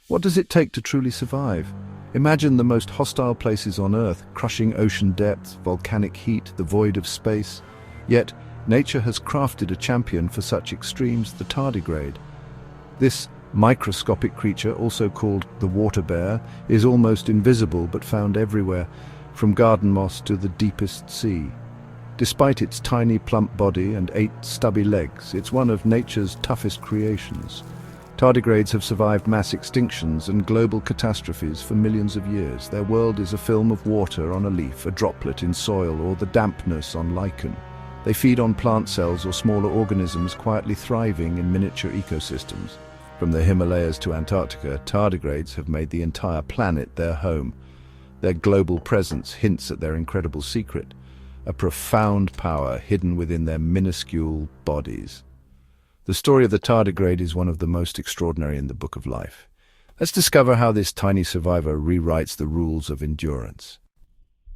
What does it take to truly survive? Imagine the most hostile places on Earth, crushing ocean depths, volcanic heat, the void of space. Yet, nature has crafted a champion for such extremes, the tardigrade. This microscopic creature, also called the water bear, is almost invisible but found everywhere, from garden moss to the deepest sea. Despite its tiny plump body and 8 stubby legs, it's one of nature's toughest creations. Tardigrades have survived mass extinctions and global catastrophes for millions of years. Their world is a film of water on a leaf, a droplet in soil, or the dampness on lichen. They feed on plant cells or smaller organisms, quietly thriving in miniature ecosystems. From the Himalayas to Antarctica, tardigrades have made the entire planet their home. Their global presence hints at their incredible secret, a profound power hidden within their minuscule bodies. The story of the tardigrade is one of the most extraordinary in the Book of Life. Let's discover how this tiny survivor rewrites the rules of endurance.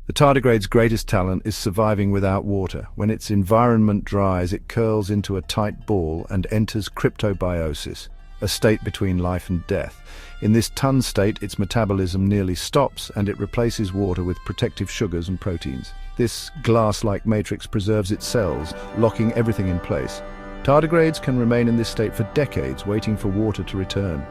The tardigrade's greatest talent is surviving without water. When its environment dries, it curls into a tight ball and enters cryptobiosis, a state between life and death. In this ton state, its metabolism nearly stops and it replaces water with protective sugars and proteins. This glass-like matrix preserves its cells, locking everything in place. Tardigrades can remain in this state for decades, waiting for water to return.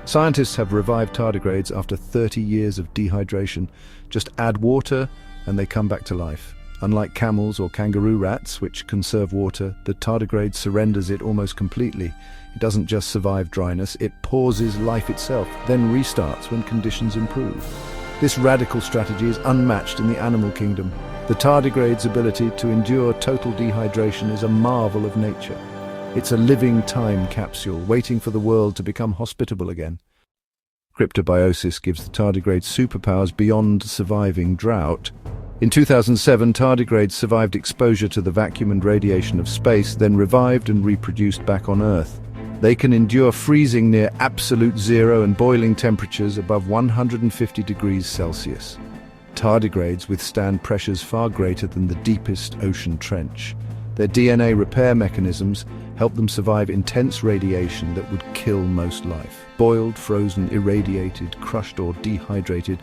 Scientists have revived tardigrades after 30 years of dehydration. Just add water and they come back to life. Unlike camels or kangaroo rats, which conserve water, the tardigrade surrenders it almost completely. It doesn't just survive dryness, it pauses life itself, then restarts when conditions improve. This radical strategy is unmatched in the animal kingdom. The tardigrade's ability to endure total dehydration is a marvel of nature. It's a living time capsule, waiting for the world to become hospitable again. Cryptobiosis gives the tardigrade superpowers beyond surviving drought. In 2007, tardigrades survived exposure to the vacuum and radiation of space, then revived and reproduced back on Earth. They can endure freezing near absolute zero and boiling temperatures above 150 degrees Celsius. Tardigrades withstand pressures far greater than the deepest ocean trench. Their DNA repair mechanisms help them survive intense radiation that would kill most life. Boiled, frozen, irradiated, crushed or dehydrated,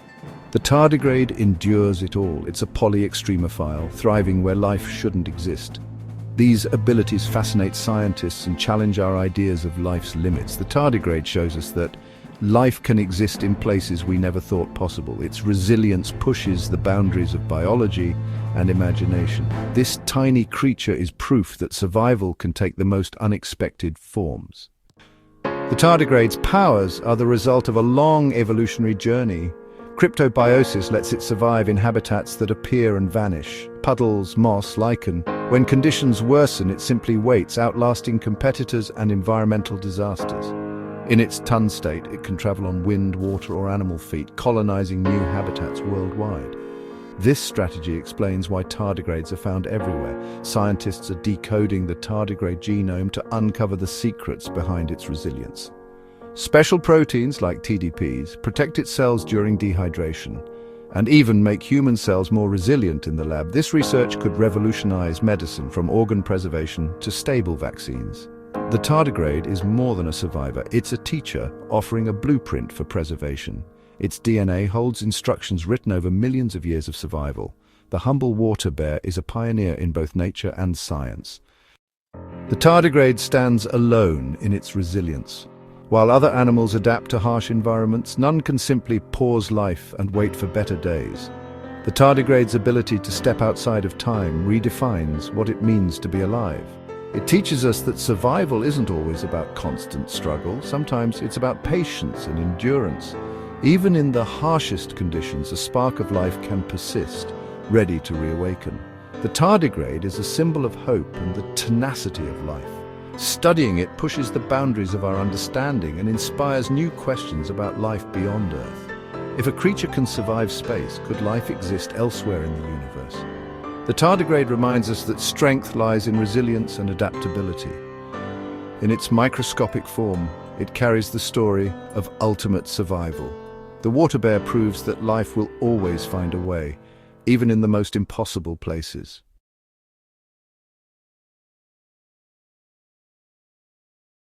the tardigrade endures it all. It's a polyextremophile, thriving where life shouldn't exist. These abilities fascinate scientists and challenge our ideas of life's limits. The tardigrade shows us that life can exist in places we never thought possible. Its resilience pushes the boundaries of biology and imagination. This tiny creature is proof that survival can take the most unexpected forms. The tardigrade's powers are the result of a long evolutionary journey. Cryptobiosis lets it survive in habitats that appear and vanish. Puddles, moss, lichen. When conditions worsen, it simply waits, outlasting competitors and environmental disasters. In its ton state, it can travel on wind, water or animal feet, colonizing new habitats worldwide. This strategy explains why tardigrades are found everywhere. Scientists are decoding the tardigrade genome to uncover the secrets behind its resilience. Special proteins, like TDPs, protect its cells during dehydration and even make human cells more resilient in the lab. This research could revolutionize medicine, from organ preservation to stable vaccines. The tardigrade is more than a survivor. It's a teacher, offering a blueprint for preservation. Its DNA holds instructions written over millions of years of survival. The humble water bear is a pioneer in both nature and science. The tardigrade stands alone in its resilience. While other animals adapt to harsh environments, none can simply pause life and wait for better days. The tardigrade's ability to step outside of time redefines what it means to be alive. It teaches us that survival isn't always about constant struggle. Sometimes it's about patience and endurance. Even in the harshest conditions, a spark of life can persist, ready to reawaken. The tardigrade is a symbol of hope and the tenacity of life. Studying it pushes the boundaries of our understanding and inspires new questions about life beyond Earth. If a creature can survive space, could life exist elsewhere in the universe? The tardigrade reminds us that strength lies in resilience and adaptability. In its microscopic form, it carries the story of ultimate survival. The water bear proves that life will always find a way, even in the most impossible places.